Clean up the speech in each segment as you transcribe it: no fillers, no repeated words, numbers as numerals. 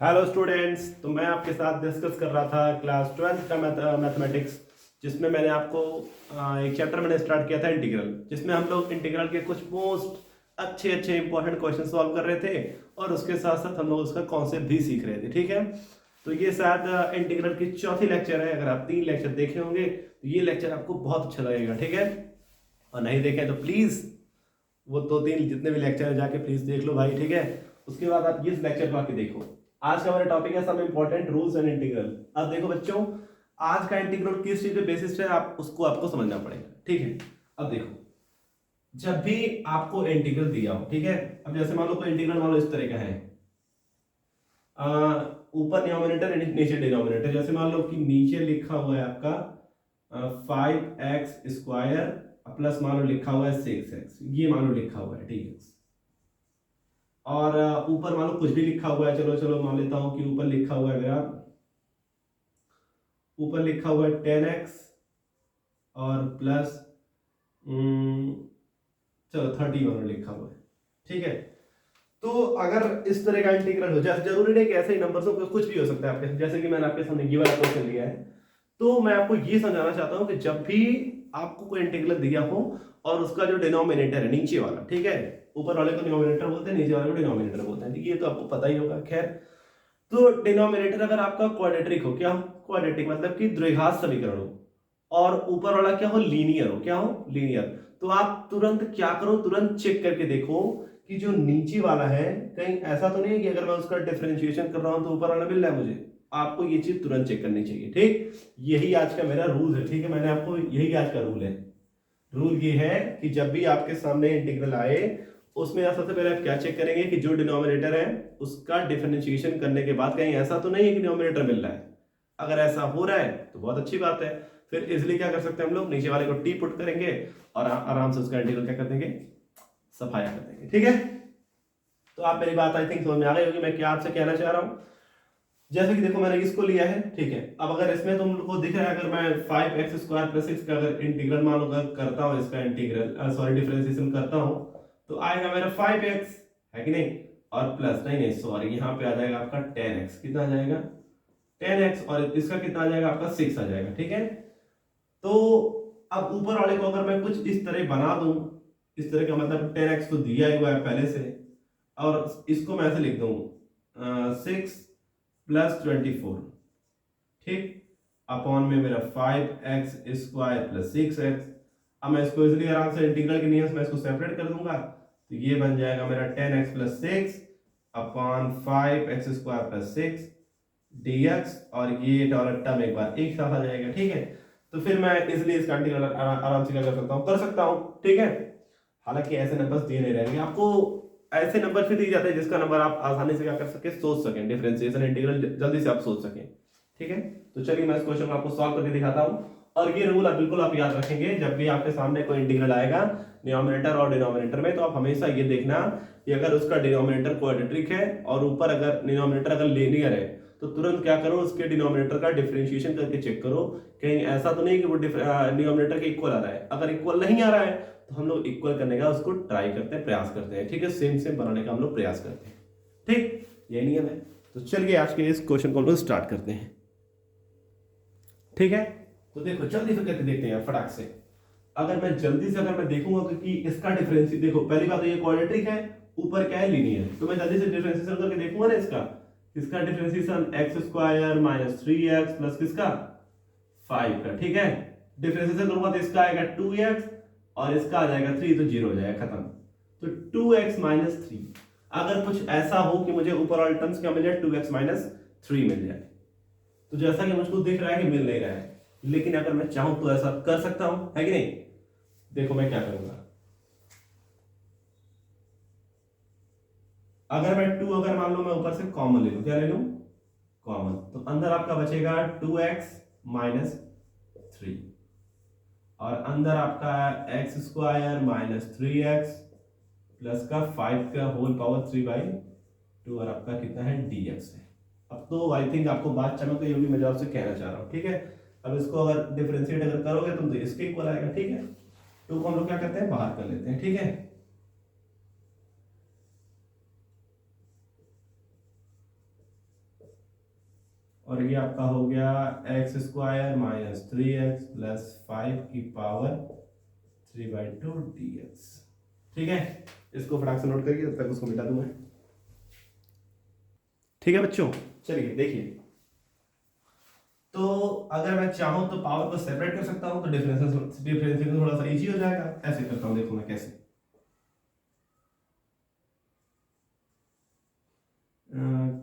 Hello students. तो मैं आपके साथ डिस्कस कर रहा था क्लास 12th का मैथमेटिक्स, जिसमें मैंने आपको एक चैप्टर मैंने स्टार्ट किया था इंटीग्रल, जिसमें हम लोग इंटीग्रल के कुछ मोस्ट अच्छे अच्छे इंपॉर्टेंट क्वेश्चन सॉल्व कर रहे थे और उसके साथ साथ हम लोग उसका कॉन्सेप्ट भी सीख रहे थे। ठीक है, तो ये शायद इंटीग्रल की चौथी लेक्चर है। अगर आप 3 लेक्चर देखे होंगे तो ये लेक्चर आपको बहुत अच्छा लगेगा। ठीक है, और नहीं देखें तो प्लीज़ वो 2-3 जितने भी लेक्चर है जाके प्लीज़ देख लो भाई। ठीक है, उसके बाद आप इस लेक्चर को आके देखो। आज का हमारा टॉपिक है some important rules and integral. अब देखो बच्चों, आज का इंटीग्रल किस चीज पे बेसिस पे आप उसको आपको समझना पड़ेगा। ठीक है, अब देखो, जब भी आपको इंटीग्रल दिया हो, ठीक है, अब जैसे मान लो कोई इंटीग्रल मान लो इस तरह का है, ऊपर डिनोमिनेटर नीचे डिनोमिनेटर। जैसे मान लो कि नीचे लिखा हुआ है आपका 5x² प्लस मान लो लिखा हुआ है 6x, ये मान लो लिखा हुआ है। ठीक है, और ऊपर मान लो कुछ भी लिखा हुआ है, चलो चलो मान लेता हूं कि ऊपर लिखा हुआ है मेरा, ऊपर लिखा हुआ है 10x और प्लस चलो 30 मान लो लिखा हुआ है। ठीक है, तो अगर इस तरह का इंटीग्रल हो जाए, जरूरी नहीं कि ऐसे ही नंबर से कुछ भी हो सकता है आपके, जैसे कि मैंने आपके सामने ये वाला क्वेश्चन लिया है। तो मैं आपको ये समझाना चाहता हूं कि जब भी आपको कोई इंटीग्रल दिया हो और उसका जो डिनोमिनेटर है नीचे वाला, ठीक है, ऊपर वाले को डिनोमिनेटर बोलते हैं, नीचे वाले को डिनोमिनेटर बोलते हैं, ये तो आपको पता ही होगा। खैर, तो डिनोमिनेटर अगर आपका क्वाड्रेटिक हो, क्या हो क्वाड्रेटिक मतलब कि द्विघात समीकरण हो, और ऊपर वाला क्या हो लीनियर हो, क्या हो लीनियर, तो आप तुरंत क्या करो, तुरंत चेक करके देखो कि जो नीचे वाला है कहीं ऐसा तो नहीं है कि अगर मैं उसका डिफरेंशिएशन कर रहा हूं तो ऊपर वाला मिल रहा है मुझे। आपको ये चीज तुरंत चेक करनी चाहिए। ठीक, यही आज का मेरा रूल है। ठीक है, मैंने आपको यही आज का रूल है। रूल ये है कि जब भी आपके सामने इंटीग्रल आए, उसमें आप सबसे पहले आप क्या चेक करेंगे कि जो डिनोमिनेटर है उसका डिफरेंशिएशन करने के बाद कहीं ऐसा तो नहीं है कि डिनोमिनेटर मिल रहा है। अगर ऐसा हो रहा है तो बहुत अच्छी बात है। फिर इसलिए क्या कर सकते हैं हम लोग, नीचे वाले को टी पुट करेंगे और आराम से उसका इंटीग्रल क्या कर देंगे, सफाया कर देंगे। ठीक है, तो आप मेरी बात आई थिंक समझ में आ गई होगी मैं क्या आपसे कहना चाह रहा हूं। जैसे कि देखो मैंने इसको लिया है, ठीक है, अब अगर इसमें तुमको दिख रहा है, अगर मैं 5x² + 6 का अगर इंटीग्रल मान लो करता हूं, इसका इंटीग्रल सॉरी डिफरेंशिएशन करता हूं, तो आएगा मेरा 5x, है कि नहीं, और प्लस नहीं नहीं सॉरी यहाँ पे आ जाएगा आपका 10x, कितना आ जाएगा 10x, और इसका कितना आ जाएगा आपका 6 आ जाएगा। ठीक है, तो अब ऊपर वाले को अगर मैं कुछ इस तरह बना दूं, इस तरह का मतलब 10x तो दिया ही हुआ है पहले से, और इसको मैं ऐसे लिख दूं 6 + 24, ठीक, अपॉन में मेरा 5x² + 6x। अब मैं इसको इसलिए आराम से इंटीग्रल के नियम से मैं इसको सेपरेट कर दूंगा, तो ये बन जाएगा मेरा 10x + 6 अपॉन 5x² + 6 dx, और ये डॉलर टर्म एक बार एक साथ आ जाएगा। ठीक है, तो फिर मैं इसलिए इसका इंटीग्रल आराम से क्या कर सकता हूं। ठीक है, हालांकि ऐसे नंबर्स दिए नहीं रहेंगे आपको, ऐसे नंबर फिर दिए जाते हैं जिसका नंबर आप आसानी से क्या कर सके, सोच सकें, डिफरेंशिएशन इंटीग्रल जल्दी से आप सोच सकें। ठीक है, तो चलिए मैं इस क्वेश्चन को आपको सॉल्व करके दिखाता हूं। और ये रूल आप बिल्कुल आप याद रखेंगे, जब भी आपके सामने कोई इंटीग्रल आएगा न्यूमरेटर और डिनोमिनेटर में, तो आप हमेशा ये देखना कि अगर उसका डिनोमिनेटर क्वाड्रेटिक है और ऊपर अगर डिनोमिनेटर अगर लीनियर है, तो तुरंत क्या करो, उसके डिनोमिनेटर का डिफरेंशिएशन करके चेक करो कहीं ऐसा तो नहीं कि वो डिनोमिनेटर के इक्वल आ रहा है। अगर इक्वल नहीं आ रहा है तो हम लोग इक्वल करने का उसको ट्राई करते हैं, प्रयास करते हैं। ठीक है, सेम सेम बनाने का हम लोग प्रयास करते हैं। ठीक, यही नियम है। तो चलिए आज के इस क्वेश्चन को हम लोग स्टार्ट करते हैं। ठीक है, तो देखो जल्दी से करके देखते हैं फटाक से। अगर मैं जल्दी से अगर मैं देखूंगा कि इसका डिफरेंस, देखो पहली बात तो ये क्वाड्रेटिक है, ऊपर क्या है लीनियर, तो मैं जल्दी से डिफरेंशिएशन करके देखूंगा ना इसका, इसका डिफरेंशिएशन x² - 3x प्लस किसका 5 का। ठीक है, डिफरेंशिएशन करूंगा तो इसका आएगा 2x और इसका आ जाएगा 3, तो 0 हो जाएगा, खत्म। तो 2x - 3, अगर कुछ ऐसा हो कि मुझे ऊपर वाले टर्म्स क्या मिल जाए, 2x - 3 मिल जाए, तो जैसा कि मुझको दिख रहा है कि मिल नहीं रहा है, लेकिन अगर मैं चाहूं तो ऐसा कर सकता हूं, है कि नहीं। देखो मैं क्या करूंगा, अगर मैं 2 अगर मान लो मैं ऊपर से कॉमन ले लूं, क्या ले लूं कॉमन, तो अंदर आपका बचेगा 2x - 3, और अंदर आपका x² - 3x प्लस का 5 का होल पावर 3/2, और आपका कितना है dx है। अब तो आई थिंक आपको बात चमक गई होगी, मैं जो आपसे कहना चाह रहा हूं। ठीक है, अब इसको अगर डिफरेंशिएट अगर करोगे तुम तो इसके इक्वल आएगा। ठीक है, तो हम लोग क्या करते हैं, बाहर कर लेते हैं। ठीक है, और ये आपका हो गया x square minus 3x plus 5 की पावर 3/2 dx। ठीक है, इसको फटाक से नोट करिए, तब तक उसको मिटा दूं मैं। ठीक है बच्चों, चलिए देखिए, तो अगर मैं चाहूं तो पावर को सेपरेट कर सकता हूं, तो डिफरेंशिएशन थोड़ा सा इजी हो जाएगा। ऐसे करता हूं, देखो मैं कैसे।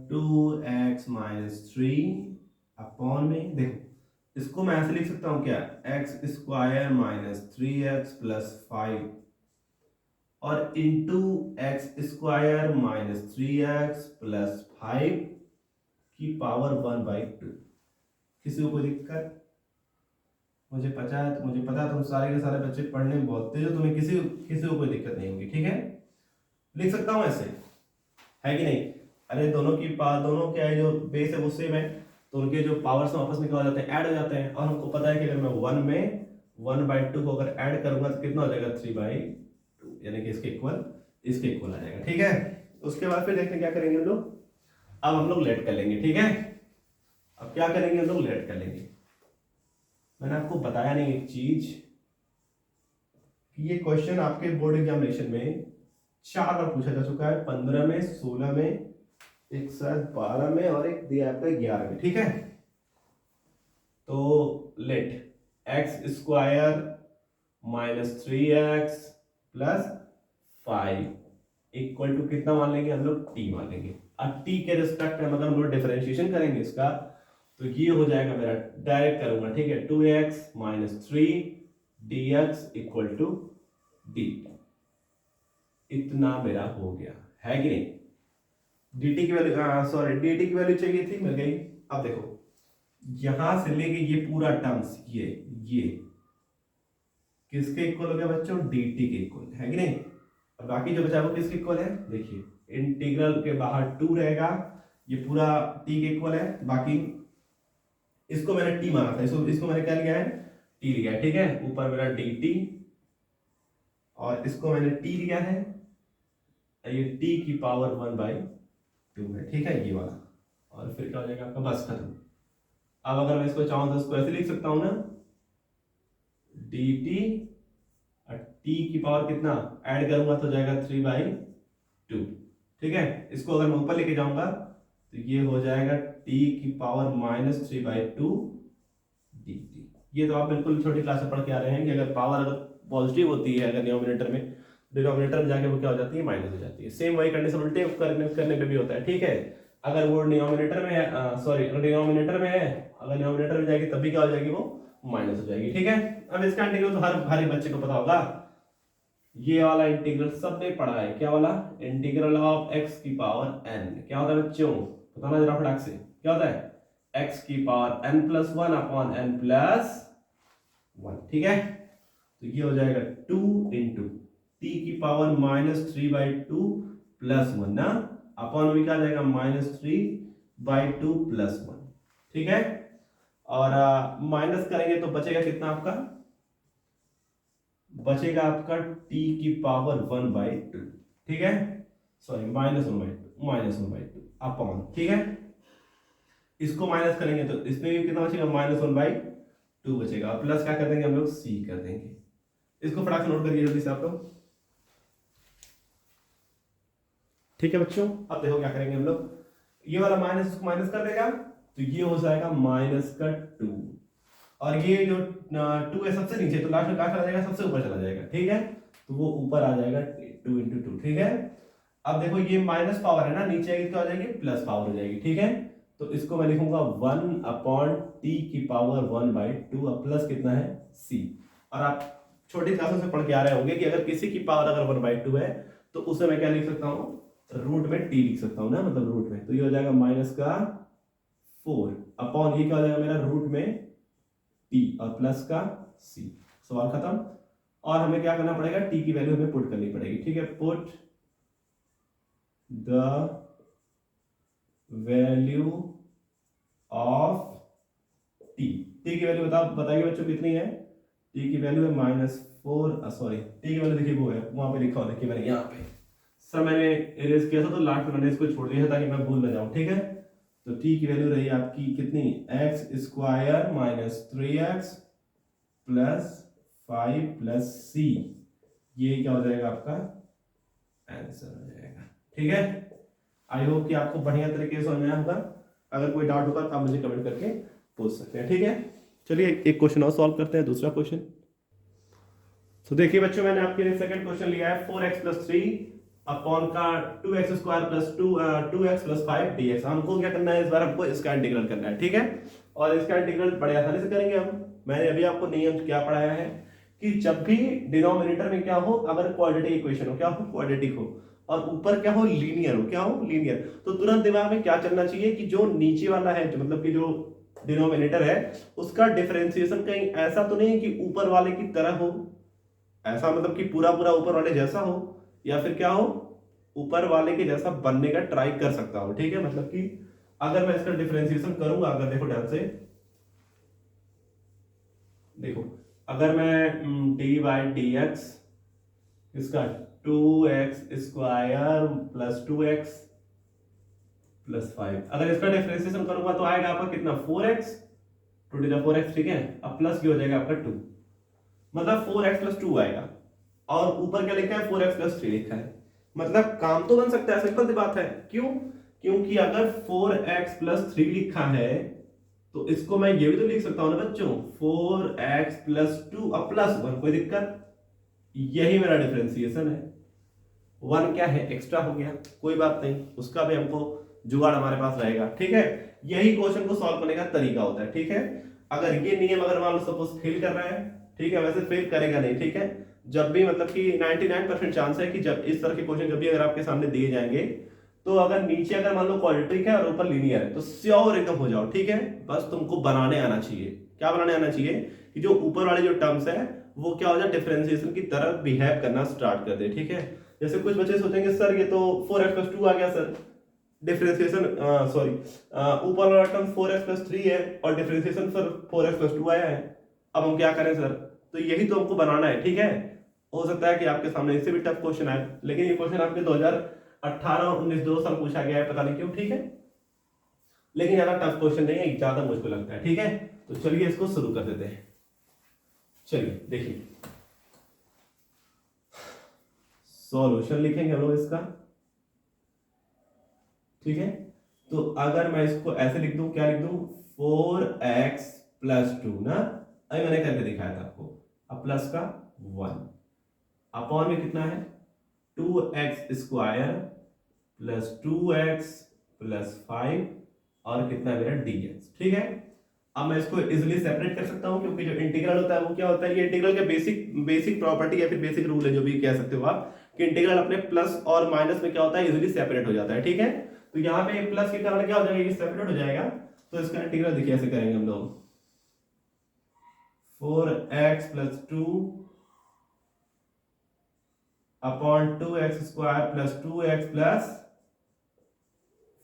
2x माइनस 3 अपॉन में, देखो इसको मैं ऐसे लिख सकता हूं क्या, x square minus 3x plus 5 और into x square minus 3x plus 5 की पावर 1/2। किसी को कोई दिक्कत? मुझे पता है, तुम सारे के सारे बच्चे पढ़ने में बहुत तेज हो, तुम्हें किसी किसी को कोई दिक्कत नहीं होगी। ठीक है, लिख सकता हूं ऐसे, है कि नहीं? अरे दोनों की पावर, दोनों क्या है, जो बेस है वो सेम है, तो उनके जो पावर्स आपस में क्या हो जाते हैं, ऐड हो जाते हैं। और हमको पता है कि अगर मैं 1 में 1/2 को अगर ऐड करूंगा तो कितना हो जाएगा, 3/2, यानी कि इसके इक्वल आ जाएगा। ठीक है, उसके बाद फिर देखते हैं क्या करेंगे हम लोग। अब हम लोग लेट कर लेंगे। ठीक है, अब क्या करेंगे हम लोग, लेट कर लेंगे। मैंने आपको बताया नहीं एक चीज, कि ये क्वेश्चन आपके बोर्ड एग्जामिनेशन में 4 बार पूछा जा चुका है, 15 में, 16 में, एक शायद 12 में, और एक दिया आपका 11 में। ठीक है, तो let x square minus 3x plus 5 equal to कितना मान लेंगे हम लोग, t मान लेंगे। अब t के रिस्पेक्ट में मतलब हम लोग डिफरेंशिएशन करेंगे इसका, तो ये हो जाएगा मेरा, डायरेक्ट करूंगा। ठीक है, 2x minus 3 dx equal to dt। इतना मेरा हो गया, है कि नहीं? dt की वैल्यू, सॉरी dt की वैल्यू चाहिए थी, मिल गई। अब देखो, यहां से लेके ये पूरा टर्म्स, ये किसके इक्वल हो गया बच्चों, dt के इक्वल, है कि नहीं? अब बाकी जो बचा वो किसके इक्वल है, देखिए इंटीग्रल के बाहर 2 रहेगा, ये पूरा t के इक्वल है। बाकी इसको मैंने t माना था, इसको मैंने क्या लिया है, t लिया है। ठीक है, ऊपर मेरा dt, और इसको मैंने t लिया है, ये t की पावर 1/2 है। ठीक है, ये वाला, और फिर क्या हो जाएगा आपका, बस खत्म। अब अगर मैं इसको चाहूं तो इसको ऐसे लिख सकता हूं ना, dt और t की पावर कितना ऐड करूंगा तो जाएगा 3/2। ठीक है, इसको अगर मैं ऊपर लेके जाऊंगा तो ये हो जाएगा t की पावर माइनस 3/2 dt। ये तो आप बिल्कुल छोटी क्लास में पढ़ के आ रहे हैं कि अगर पावर अगर पॉजिटिव होती है अगर न्यूमरेटर में, डिनोमिनेटर में जाके वो क्या हो जाती है, माइनस हो जाती है। सेम वही कंडीशन उल्टे करने पे भी होता है। ठीक है, अगर वो डिनोमिनेटर में है, सॉरी अगर डिनोमिनेटर में है, अगर डिनोमिनेटर में जाएगी तब भी क्या हो जाएगी, वो माइनस हो जाएगी। ठीक है, अब इसका इंटीग्रल तो हर एक बच्चे को पता होगा, ये वाला इंटीग्रल सबने पढ़ा है, क्या वाला, इंटीग्रल ऑफ x की पावर n। क्या होता है बच्चों, बताना जरा फटाक से, क्या होता है, x की power n+1 upon n plus 1। ठीक है, तो ये हो जाएगा 2 इंटू t की पावर -3/2 प्लस 1 ना, अपॉन में क्या आ जाएगा, -3/2 प्लस 1। ठीक है, और माइनस करेंगे तो बचेगा कितना आपका, बचेगा आपका t की पावर 1/2। ठीक है, सॉरी -1/2 अपॉन, ठीक है, इसको माइनस करेंगे तो इसमें भी कितना बचेगा, -1/2 बचेगा, प्लस क्या कर देंगे हम लोग, c कर देंगे। इसको फटाक से नोट करिए जल्दी से आप लोग। ठीक है बच्चों, अब देखो क्या करेंगे हम लोग, ये वाला माइनस इसको माइनस कर देगा तो ये हो जाएगा -2, और ये जो 2 है सबसे नीचे, तो लास्ट में क्या चला जाएगा, सबसे ऊपर चला जाएगा। ठीक है, तो वो ऊपर आ जाएगा 2 × 2। ठीक है, अब देखो ये माइनस पावर है ना, नीचे आएगी तो आ जाएगी प्लस पावर हो जाएगी। ठीक है, तो इसको मैं लिखूंगा 1/t की पावर 1/2, अब प्लस कितना है, c। और आप छोटी क्लासों से पढ़ के आ रहे होंगे कि अगर किसी की पावर अगर 1/2 है तो उसे मैं क्या लिख सकता हूँ, रूट में t लिख सकता हूँ ना, मतलब रूट में, तो ये हो जाएगा -4 अपॉन, ये क्या हो जाएगा मेरा, रूट में t और प्लस का c। सवाल खत्म। और हमें क्या करना पड़ेगा, t की वैल्यू हमें पुट करनी पड़ेगी। ठीक है, put the value of t। t की वैल्यू बताइए बच्चों कितनी है, t की वैल्यू है -4, सॉरी t की वैल्यू देखिए वो है वहां पे लिखा हुआ, देखिए मैंने यहाँ पे सर मैंने इरेज किया था तो लास्ट में मैंने इसको छोड़ दिया था ताकि मैं भूल ना जाऊं। ठीक है, तो t की वैल्यू रही आपकी कितनी, x square minus 3x plus 5 plus c, ये क्या हो जाएगा आपका आंसर हो जाएगा। ठीक है, आई होप कि आपको बढ़िया तरीके से समझ आया होगा। अगर कोई डाउट होगा तो आप मुझे कमेंट करके पूछ सकते हैं। ठीक है, चलिए एक क्वेश्चन और सॉल्व करते हैं, दूसरा क्वेश्चन। तो देखिए बच्चों, मैंने आपके लिए सेकंड क्वेश्चन लिया है 4x प्लस 3 अपॉन का 2x square plus 2x plus 5 dx। हमको क्या करना है, इस बार हमको इसका इंटीग्रल करना है। ठीक है, और इसका इंटीग्रल बड़े आसानी से करेंगे हम। मैंने अभी आपको नियम क्या पढ़ाया है कि जब भी डिनोमिनेटर में क्या हो, अगर क्वाड्रेटिक इक्वेशन हो, क्या हो, क्वाड्रेटिक हो, और ऊपर क्या हो, लीनियर हो, क्या हो, लीनियर, तो तुरंत दिमाग में क्या चलना चाहिए कि जो नीचे वाला है, जो मतलब कि जो डिनोमिनेटर है, उसका डिफरेंशिएशन कहीं ऐसा तो नहीं कि ऊपर वाले की तरह हो, ऐसा मतलब कि पूरा पूरा ऊपर वाले जैसा हो, या फिर क्या हो, ऊपर वाले के जैसा बनने का ट्राई कर सकता हो। ठीक है, मतलब कि अगर मैं इसका डिफरेंशिएशन करूंगा, अगर देखो ध्यान से देखो, अगर मैं डी बाई डी एक्स इसका 2x square plus 2x plus 5, अगर इसका डिफरेंशिएशन करूंगा तो आएगा आपका कितना, 4x, 2 टू द 4x। ठीक है, अब प्लस की हो जाएगा आपका 2, मतलब 4x प्लस 2 आएगा, और ऊपर क्या लिखा है, 4x प्लस 3 लिखा है। मतलब काम तो बन सकता है, सिंपल सी बात है। क्यों, क्योंकि अगर 4x प्लस 3 लिखा है तो इसको मैं ये भी तो लिख सकता हूं ना बच्चों, 4x प्लस 2 अब प्लस 1, कोई दिक्कत, यही मेरा डिफरेंशिएशन है। 1 क्या है, एक्स्ट्रा हो गया, कोई बात नहीं, उसका भी हमको जुगाड़ हमारे पास रहेगा। ठीक है, यही क्वेश्चन को सॉल्व करने का तरीका होता है। ठीक है, अगर ये नियम अगर मान लो सपोज फेल कर रहा है, ठीक है, वैसे फेल करेगा नहीं। ठीक है, जब भी मतलब कि 99% चांस है कि जब इस तरह के क्वेश्चन जब भी अगर आपके सामने दिए जाएंगे, तो अगर नीचे अगर मान लो क्वाड्रेटिक है और ऊपर लीनियर है, तो श्योर एकदम हो जाओ। ठीक है, बस तुमको बनाने आना चाहिए। क्या बनाने आना चाहिए कि जो ऊपर वाले जो टर्म्स है वो क्या हो जाए, डिफरेंशिएशन की तरह बिहेव करना स्टार्ट कर दे। ठीक है, जैसे कुछ बच्चे सोचेंगे सर ये तो 4x प्लस 2 आ गया सर, डिफरेंशिएशन सॉरी ऊपर वाला टर्म 4x प्लस 3 है और डिफरेंशिएशन सर 4x प्लस 2 आया है, अब हम क्या करें सर, तो यही तो हमको बनाना है। ठीक है, हो सकता है कि आपके सामने इससे भी टफ क्वेश्चन आए, लेकिन ये क्वेश्चन आपके 2018 और 19 दो साल पूछा गया है, पता नहीं क्यों। ठीक है, लेकिन ज्यादा टफ क्वेश्चन नहीं है, ज्यादा मुझको लगता है। ठीक है, तो चलिए इसको शुरू कर देते हैं। चलिए देखिए, सॉल्यूशन लिखेंगे हम लोग इसका। ठीक है, तो अगर मैं इसको ऐसे लिख दूं, क्या लिख दूं, 4x प्लस 2 ना, अभी मैंने करके दिखाया था आपको, अब प्लस का 1 अपॉन में कितना है, 2x square plus 2x plus 5 और कितना मेरा dx। ठीक है, अब मैं इसको इजीली सेपरेट कर सकता हूं, क्योंकि जो इंटीग्रल होता है वो क्या होता है, ये इंटीग्रल के बेसिक बेसिक प्रॉपर्टी या फिर बेसिक रूल है, जो भी कह सकते हो आप, कि इंटीग्रल अपने प्लस और माइनस में क्या होता है, इजीली सेपरेट हो जाता है। ठीक है, तो यहाँ पे प्लस के कारण क्या हो जाएगा, ये सेपरेट हो जाएगा, तो इसका इंटीग्रल देखिए ऐसे करेंगे हम लोग, 4x plus 2 upon 2x square plus 2x plus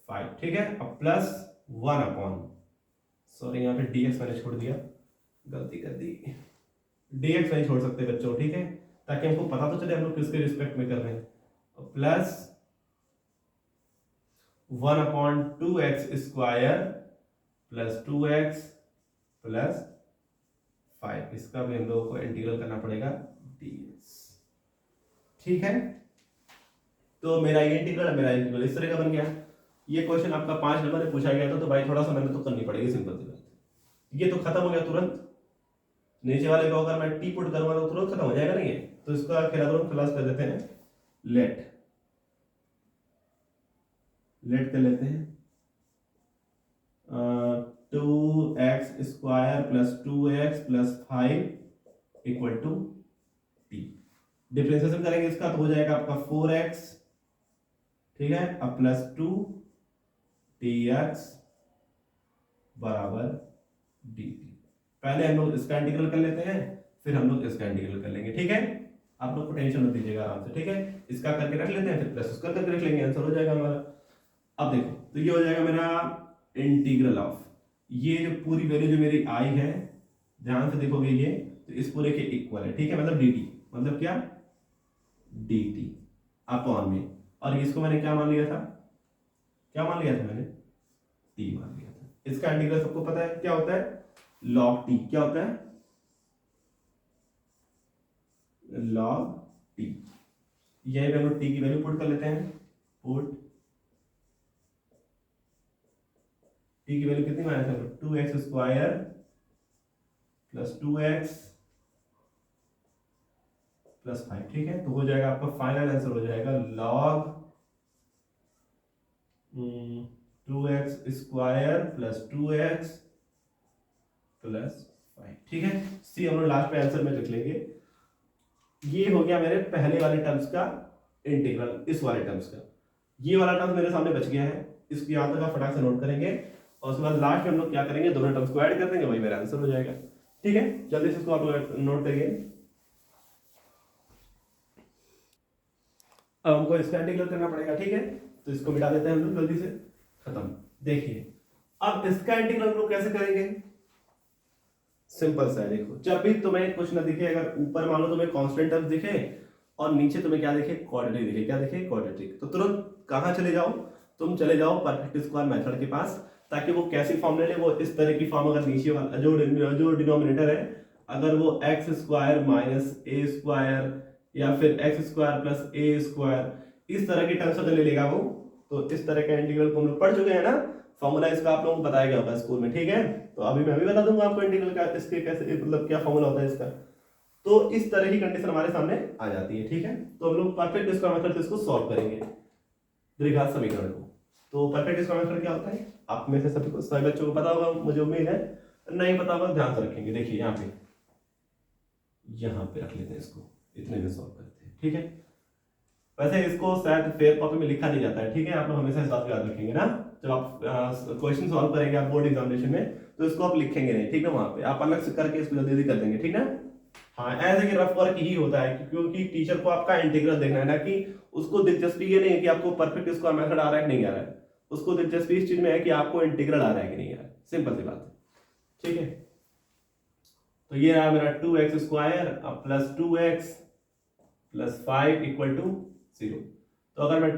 5। ठीक है, अब प्लस 1 अपॉन, सॉरी यहाँ पे dx मैंने छोड़ दिया, गलती कर दी, dx नहीं छोड़ सकते बच्चों। ठीक है, ताकि हमको पता तो चले हम लोग किसके रिस्पेक्ट में कर रहे हैं, plus 1 upon 2x square plus 2x plus 5, इसका भी हम लोगों को इंटीग्रल करना पड़ेगा dx। ठीक है, तो मेरा ये इंटीग्रल इस तरह का बन गया। ये क्वेश्चन आपका 5 नंबर में पूछा गया था, तो भाई थोड़ा सा मेहनत तो करनी पड़ेगी, सिंपल सी बात। ये तो खत्म हो गया तुरंत, नीचे वाले को अगर मैं टी पुट करूंगा तो तुरंत खत्म हो जाएगा। नहीं है तो इसका क्लास कर देते हैं, लेट कर लेते हैं 2x square plus 2x plus 5 equal to t. Differentiation करेंगे इसका तो हो जाएगा आपका 4x। ठीक है, अब प्लस 2 dx बराबर dt। पहले हम लोग इसका इंटीग्रल कर लेते हैं, फिर हम लोग इसका इंटीग्रल कर लेंगे। ठीक है, आप लोग को टेंशन मत दीजिएगा, आराम से। ठीक है, इसका करके रख लेते हैं, फिर प्लस उसका करके रख लेंगे, आंसर हो जाएगा हमारा। अब देखो, तो ये हो जाएगा मेरा इंटीग्रल ऑफ, ये जो पूरी वैल्यू जो मेरी आई है, ध्यान से देखोगे ये, तो इस पूरे के इक्वल है। ठीक है, मतलब dt, मतलब क्या, dt अपॉन में, और इसको मैंने क्या मान लिया था, क्या मान लिया था मैंने, टी मान लिया था। इसका इंटीग्रल सबको पता है क्या होता है, log टी। क्या होता है, log टी। यही पे हम लोग टी की वैल्यू पुट कर लेते हैं, पुट टी की वैल्यू कितनी माइनस है, 2x square plus 2x plus 5। ठीक है, तो हो जाएगा आपका फाइनल आंसर हो जाएगा log 2x square plus 2x plus 5। ठीक है, सी हम लोग लास्ट पे आंसर में लिख लेंगे। ये हो गया मेरे पहले वाले टर्म्स का इंटीग्रल, इस वाले टर्म्स का। ये वाला टर्म मेरे सामने बच गया है, इसको यहां तक आप फटाक से नोट करेंगे और उसके बाद लास्ट में हम लोग क्या करेंगे, दोनों टर्म्स को ऐड कर देंगे, वही मेरा आंसर हो जाएगा। ठीक है, जल्दी से इसको आप लोग नोट करिए। अब हमको इसका इंटीग्रल करना पड़ेगा। ठीक है, तो इसको मिटा देते हैं हम लोग जल्दी से, खत्म। देखिए अब इसका इंटीग्रल हम लोग कैसे करेंगे, सिंपल सा है। देखो जब भी तुम्हें कुछ ना दिखे, अगर ऊपर मान लो तुम्हें कांस्टेंट टर्म्स दिखे और नीचे तुम्हें क्या दिखे, क्वाड्रेटिक दिखे। क्या दिखे, क्वाड्रेटिक। तो तुरंत कहां चले जाओ, तुम चले जाओ परफेक्ट स्क्वायर मेथड के पास, ताकि वो कैसी फॉर्म ले ले, वो इस तरह की फॉर्म। अगर नीचे वाला जो डिनोमिनेटर है, अगर वो एक्स स्क्वायर माइनस ए स्क्वायर या फिर x square plus a square, इस तरह की टर्म्स अगर ले लेगा वो, तो इस तरह का इंटीग्रल को हम लोग पढ़ चुके हैं ना, फॉर्मूला इसका आप लोगों को बताया गया होगा स्कूल में। ठीक है, तो अभी मैं भी बता दूंगा आपको इंटीग्रल का, इसके कैसे मतलब क्या फॉर्मूला होता है इसका। तो इस तरह की कंडीशन हमारे सामने आ जाती है। ठीक है, तो हम लोग परफेक्ट स्क्वायर मेथड से इसको सॉल्व करेंगे द्विघात समीकरण को। तो परफेक्ट स्क्वायर मेथड क्या होता है, आप में से सभी को, सभी बच्चों को पता होगा, मुझे उम्मीद है। नहीं पता होगा ध्यान से रखेंगे। देखिए यहाँ पे रख लेते हैं इसको, इतने में सॉल्व करते हैं। ठीक है, वैसे इसको शायद फेयर कॉपी में लिखा नहीं जाता है। ठीक है, आप लोग हमेशा इस बात को याद रखेंगे ना, जब आप क्वेश्चन सॉल्व करेंगे आप बोर्ड एग्जामिनेशन में, तो इसको आप लिखेंगे नहीं। ठीक है, वहां पे आप अलग से करके इसको जल्दी कर देंगे। ठीक है, हाँ ऐसे कि रफ वर्क ही होता है, क्योंकि टीचर को आपका इंटीग्रल देखना है ना, कि उसको दिलचस्पी ये नहीं है कि आपको परफेक्ट स्क्वायर मेथड आ रहा है कि नहीं आ रहा है, उसको दिलचस्पी इस चीज में है कि आपको इंटीग्रल आ रहा है कि नहीं आ रहा है। सिंपल सी बात है। ठीक है, तो ये रहा मेरा 2x square plus 2x plus 5 equal to 0। तो अगर मैं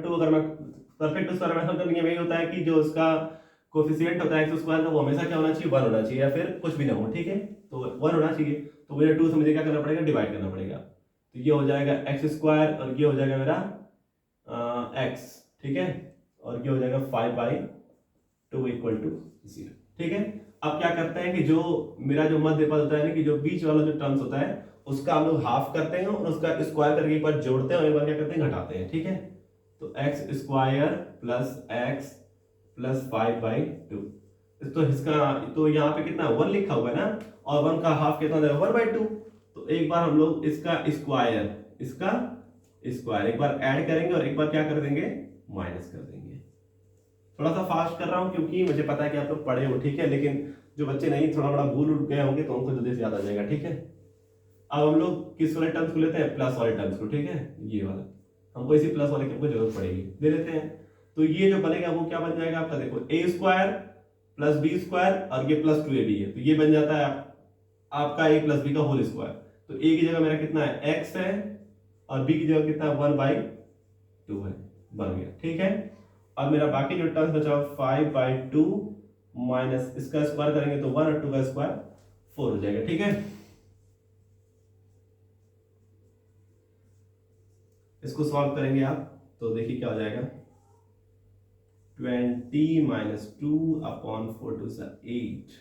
परफेक्ट स्क्वायर मेथड का नियम यही होता है कि जो उसका कोफिशिएंट होता है एक्स स्क्वायर का, वो हमेशा क्या होना चाहिए, 1 होना चाहिए, या फिर कुछ भी ना हो। ठीक है, तो 1 होना चाहिए। तो मुझे 2 से मुझे क्या करना पड़ेगा, डिवाइड करना पड़ेगा। तो ये हो जाएगा एक्स स्क्वायर और ये हो जाएगा मेरा एक्स। ठीक है, और ये हो जाएगा 5/2 इक्वल टू 0। ठीक है, अब क्या करते हैं कि जो मेरा जो मध्य पद होता है ना, कि जो बीच वाला जो टर्म्स होता है, उसका हम लोग हाफ करते हैं और उसका स्क्वायर करके एक बार जोड़ते हैं और एक बार क्या करते हैं, घटाते हैं। ठीक है, तो x square plus x plus 5/2। तो इसका तो यहाँ पे कितना 1 लिखा हुआ है ना, और 1 का हाफ कितना देगा, 1/2। तो एक बार हम लोग इसका स्क्वायर एक बार ऐड करेंगे और एक बार क्या कर देंगे, माइनस कर देंगे। थोड़ा सा फास्ट कर रहा हूं क्योंकि मुझे पता है कि आप लोग पढ़े हो। ठीक है, लेकिन जो बच्चे नहीं थोड़ा बड़ा भूल उठ गए होंगे तो उनको जल्दी से याद आ जाएगा। ठीक है, अब हम लोग किस वाले टर्म्स को लेते हैं, प्लस वाले टर्म्स को। ठीक है, ये वाला हमको इसी प्लस वाले की जरूरत पड़ेगी, ले लेते हैं। तो ये जो बनेगा वो क्या बन जाएगा आपका, देखो ए स्क्वायर प्लस बी स्क्वायर और ये प्लस 2ab है, तो ये बन जाता है आपका a प्लस बी का होल स्क्वायर। तो a की जगह मेरा कितना है, x है, और b की जगह कितना है, 1/2 है, बन गया। ठीक है, अब मेरा बाकी जो टर्म्स बचा 5/2 माइनस इसका स्क्वायर करेंगे तो 1 और 2 का स्क्वायर 4 हो जाएगा। ठीक है, इसको सॉल्व करेंगे आप तो देखिए क्या हो जाएगा, 20 माइनस 2/4 2 सा 8।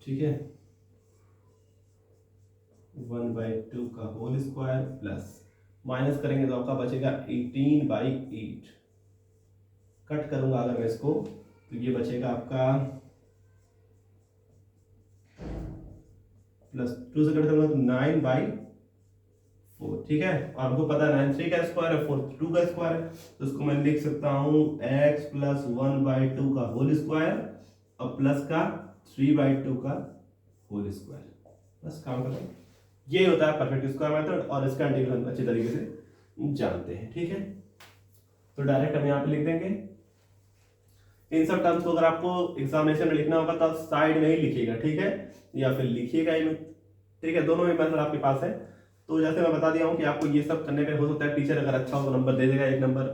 ठीक है, 1/2 का होल स्क्वायर प्लस माइनस करेंगे तो आपका बचेगा 18/8। कट करूंगा अगर मैं इसको तो ये बचेगा आपका, प्लस 2 से कट करूंगा तो 9/4। ठीक है, और हमको पता है 9 3 का स्क्वायर है, 4 2 का स्क्वायर है, तो इसको मैं लिख सकता हूं x प्लस 1/2 का होल स्क्वायर और प्लस का 3/2 का होल स्क्वायर। बस काम खत्म। ये होता है परफेक्ट स्क्वायर मेथड और इसका इंटीग्रल हम अच्छी तरीके से जानते हैं। ठीक है, तो डायरेक्ट हम यहाँ पे लिख देंगे। इन सब टर्म्स को अगर आपको एग्जामिनेशन में लिखना होगा तो साइड में ही लिखिएगा। ठीक है, या फिर लिखिएगा ही में। ठीक है, दोनों ही मेथड आपके पास है। तो जैसे मैं बता दिया हूँ कि आपको ये सब करने पे हो सकता है टीचर अगर अच्छा हो तो नंबर दे देगा 1 नंबर,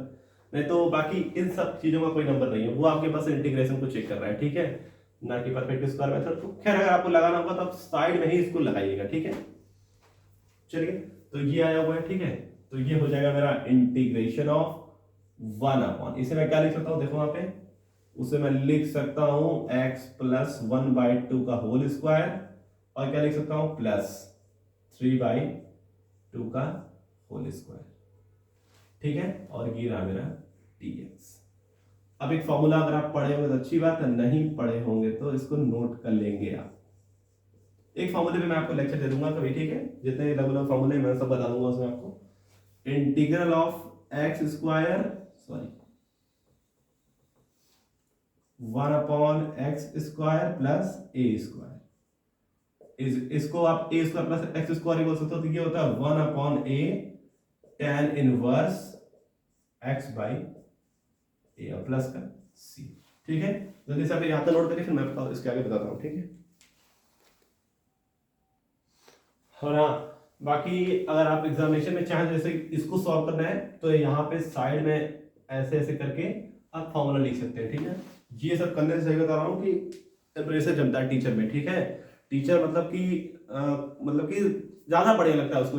नहीं तो बाकी इन सब चीजों का कोई नंबर नहीं है, वो आपके पास इंटीग्रेशन को चेक कर रहा है, ठीक है, ना कि परफेक्ट स्क्वायर मेथड। तो खैर अगर आपको लगाना होगा तो आप साइड में ही इसको लगाइएगा, ठीक है। चलिए, तो ये आया हुआ है, ठीक है। तो ये हो जाएगा मेरा इंटीग्रेशन ऑफ 1/, इसे मैं क्या लिख सकता हूं, देखो वहां पे, उसे मैं लिख सकता हूं x प्लस 1/2 का होल स्क्वायर, और क्या लिख सकता हूं, प्लस 3/2 का होल स्क्वायर, ठीक है। और ये रहा मेरा dx। अब एक फॉर्मूला अगर आप पढ़े होंगे तो अच्छी बात है, नहीं पढ़े होंगे तो इसको नोट कर लेंगे आप। एक फॉर्मूले पे मैं आपको लेक्चर दे दूंगा कभी, ठीक है, जितने रेगुलर फॉर्मूले मैं सब बता दूंगा उसमें आपको। Integral of x square, sorry 1/x square plus a square, इसको आप a square plus x square ही बोल सकते हो। तो ये होता है 1/a tan inverse x by a और प्लस का c, ठीक है। जल्दी से आप यहाँ तक नोट करिए, फिर मैं बताऊँ इसके आगे बताता हूँ, ठीक है। और हाँ, बाकी अगर आप एग्जामिनेशन में चाहें जैसे इसको सॉल्व करना है तो यहाँ पे साइड में ऐसे ऐसे करके आप फॉर्मूला लिख सकते हैं, ठीक है। ये सब करने से सही बता रहा हूँ कि टेम्परेचर जमता है टीचर में, ठीक है। टीचर मतलब कि ज्यादा बढ़िया लगता है उसको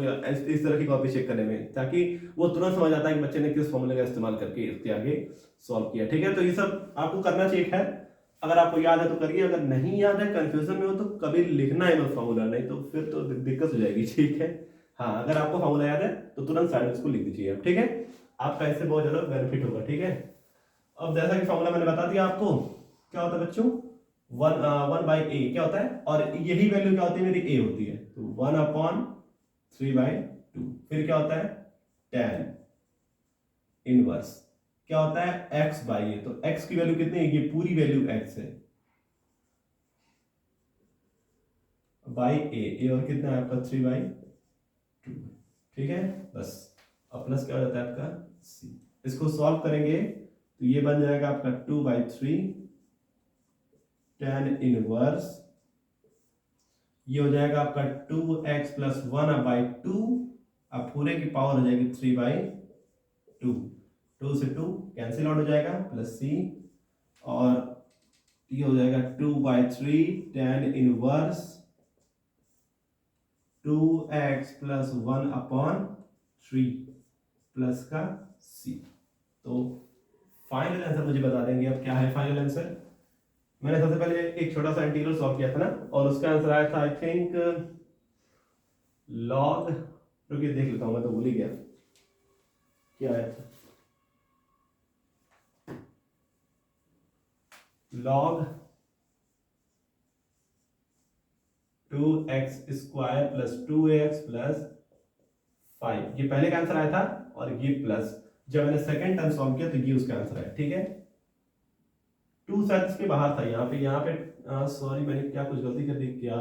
इस तरह की कॉपी चेक करने में, ताकि वो तुरंत समझ आता है कि बच्चे ने किस फॉर्मूले का इस्तेमाल करके इसके आगे सॉल्व किया, ठीक है। तो ये सब आपको करना चाहिए। खैर अगर आपको याद है तो करिए, अगर नहीं याद है, कंफ्यूजन में हो तो कभी लिखना है मत फॉर्मूला, नहीं तो फिर तो दिक्कत हो जाएगी, ठीक है। हाँ, अगर आपको फॉर्मूला याद है तो तुरंत साइड में इसको लिख दीजिए आप, ठीक है। आपका इससे बहुत ज्यादा बेनिफिट होगा, ठीक है। अब जैसा कि फॉर्मूला मैंने बता दिया आपको, क्या होता है बच्चों, 1/a क्या होता है, और यही वैल्यू क्या होती है, मेरी a होती है, तो 1/3/2। फिर क्या होता है, tan इनवर्स क्या होता है, x बाई ए, तो x की वैल्यू कितनी है, ये पूरी वैल्यू x है, बाई ए, और कितना है आपका 3/2, ठीक है। बस अब प्लस क्या हो जाता है आपका c। इसको सॉल्व करेंगे तो ये बन जाएगा आपका 2/3 tan इनवर्स, ये हो जाएगा आपका 2x प्लस 1/2, अब पूरे की पावर हो जाएगी 3/2, 2 से 2 कैंसिल आउट हो जाएगा, प्लस c, और ये हो जाएगा 2/3 tan inverse 2x plus 1/3 plus का c। तो फाइनल आंसर मुझे बता देंगे अब क्या है फाइनल आंसर। मैंने सबसे पहले एक छोटा सा इंटीग्रल सॉल्व किया था ना, और उसका आंसर आया था आई थिंक लॉग, रुकिए देख लेता हूं, मैं तो भूल ही गया क्या आया था, log 2x square plus 2ax plus 5, ये पहले का आंसर आया था, और ये प्लस जब मैंने सेकंड टर्म सॉल्व किया तो ये उसका आंसर आया, ठीक है। 2 शायद इसके बाहर था, यहाँ पे सॉरी मैंने क्या कुछ गलती कर दी क्या,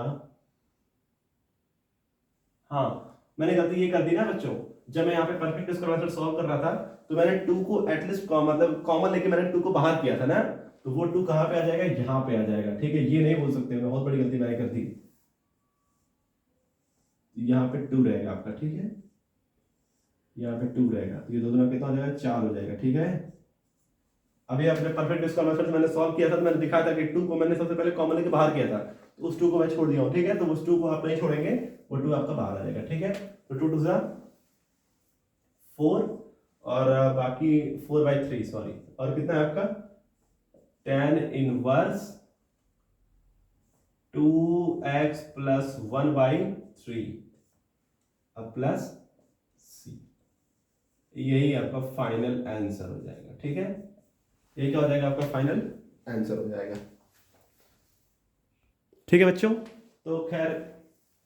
हाँ मैंने गलती ये कर दी ना बच्चों, जब मैं यहाँ पे परफेक्ट स्क्वायर मेथड सॉल्व कर रहा था तो मैंने 2 को एटलीस्ट मतलब कॉमन लेके मैंने 2 को बाहर किया था ना, तो वो 2 कहाँ पे आ जाएगा, यहाँ पे आ जाएगा, ठीक है। ये नहीं बोल सकते, मैं बहुत बड़ी गलती मैंने कर दी, यहाँ पे 2 रहेगा आपका, ठीक है, यहाँ पे 2 रहेगा, तो ये 2 दूना कितना हो जाएगा, 4 हो जाएगा, ठीक है। अभी अपने परफेक्ट स्क्वायर मेथड मैंने सॉल्व किया था तो मैंने दिखाया था कि 2 को मैंने सबसे पहले कॉमन लेके बाहर किया था, तो उस 2 को मैं छोड़ दिया हूँ, ठीक है। तो उस 2 को आप नहीं छोड़ेंगे, वो 2 आपका बाहर आ जाएगा, ठीक है। तो 2 2 4, और बाकी 4/3 सॉरी, और कितना है आपका tan इनवर्स 2x प्लस 1/3 अब प्लस c, यही आपका फाइनल आंसर हो जाएगा, ठीक है। ये क्या हो जाएगा आपका फाइनल आंसर हो जाएगा, ठीक है बच्चों। तो खैर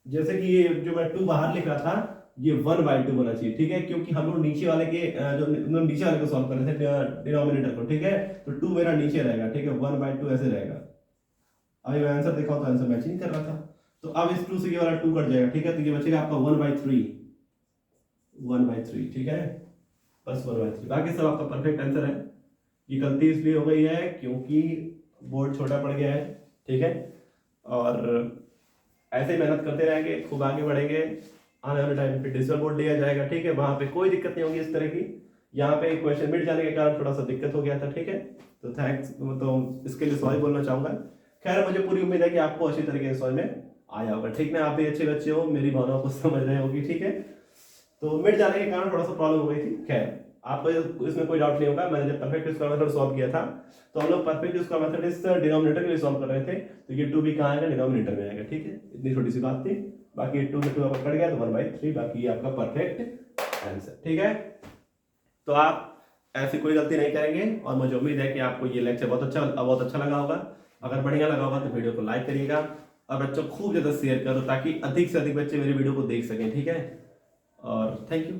जैसे कि ये जो मैं 2 बाहर लिख रहा था, ये 1/2 होना चाहिए, ठीक है, क्योंकि हम लोग नीचे वाले के जो नीचे वाले को सॉल्व कर रहे थे डिनोमिनेटर को, ठीक है। तो 2 मेरा नीचे रहेगा, ठीक है, 1/2 ऐसे रहेगा। अभी मैं आंसर देखा तो आंसर मैचिंग कर रहा था, तो अब इस 2 से ये वाला 2 कट जाएगा, ठीक है। तो ये बचेगा आपका 1/3, ठीक है, बस 1/3, बाकी सब आपका परफेक्ट आंसर है। ये गलती इसलिए हो गई है क्योंकि बोर्ड छोटा पड़ गया है, ठीक है, और ऐसे ही मेहनत करते रहेंगे, खूब आगे बढ़ेंगे, आने वाले टाइम पे डिजिटल बोर्ड लिया जाएगा, ठीक है, वहां पे कोई दिक्कत नहीं होगी इस तरह की। यहाँ पे क्वेश्चन मिट जाने के कारण थोड़ा सा दिक्कत हो गया था, ठीक है। तो थैंक्स, तो इसके लिए सॉरी बोलना चाहूंगा। खैर मुझे पूरी उम्मीद है कि आपको अच्छी तरीके से समझ में आया होगा, ठीक ना। आप भी अच्छे बच्चे हो, मेरी भावनाओं को समझ रहे होगी, ठीक है। तो मिट जाने के कारण थोड़ा सा प्रॉब्लम हो गई थी। खैर आपको इसमें कोई डाउट नहीं होगा। मैंने जब परफेक्ट स्क्वायर मेथड सॉल्व किया था तो हम लोग परफेक्ट स्क्वायर मेथड इस डिनोमिनेटर के लिए सॉल्व कर रहे थे, तो ये 2 भी कहाँ आएगा, डिनोमिनेटर में आएगा, ठीक है। इतनी छोटी सी बात थी। बाकी 2 से 2 आपका कट गया तो 1/3, बाकी ये आपका परफेक्ट आंसर, ठीक है। तो आप ऐसी कोई गलती नहीं करेंगे और मुझे उम्मीद है कि आपको ये लेक्चर बहुत अच्छा लगा होगा। अगर बढ़िया लगा होगा तो वीडियो को लाइक करिएगा और बच्चों खूब ज़्यादा शेयर करो ताकि अधिक से अधिक बच्चे मेरी वीडियो को देख सकें, ठीक है। और थैंक यू।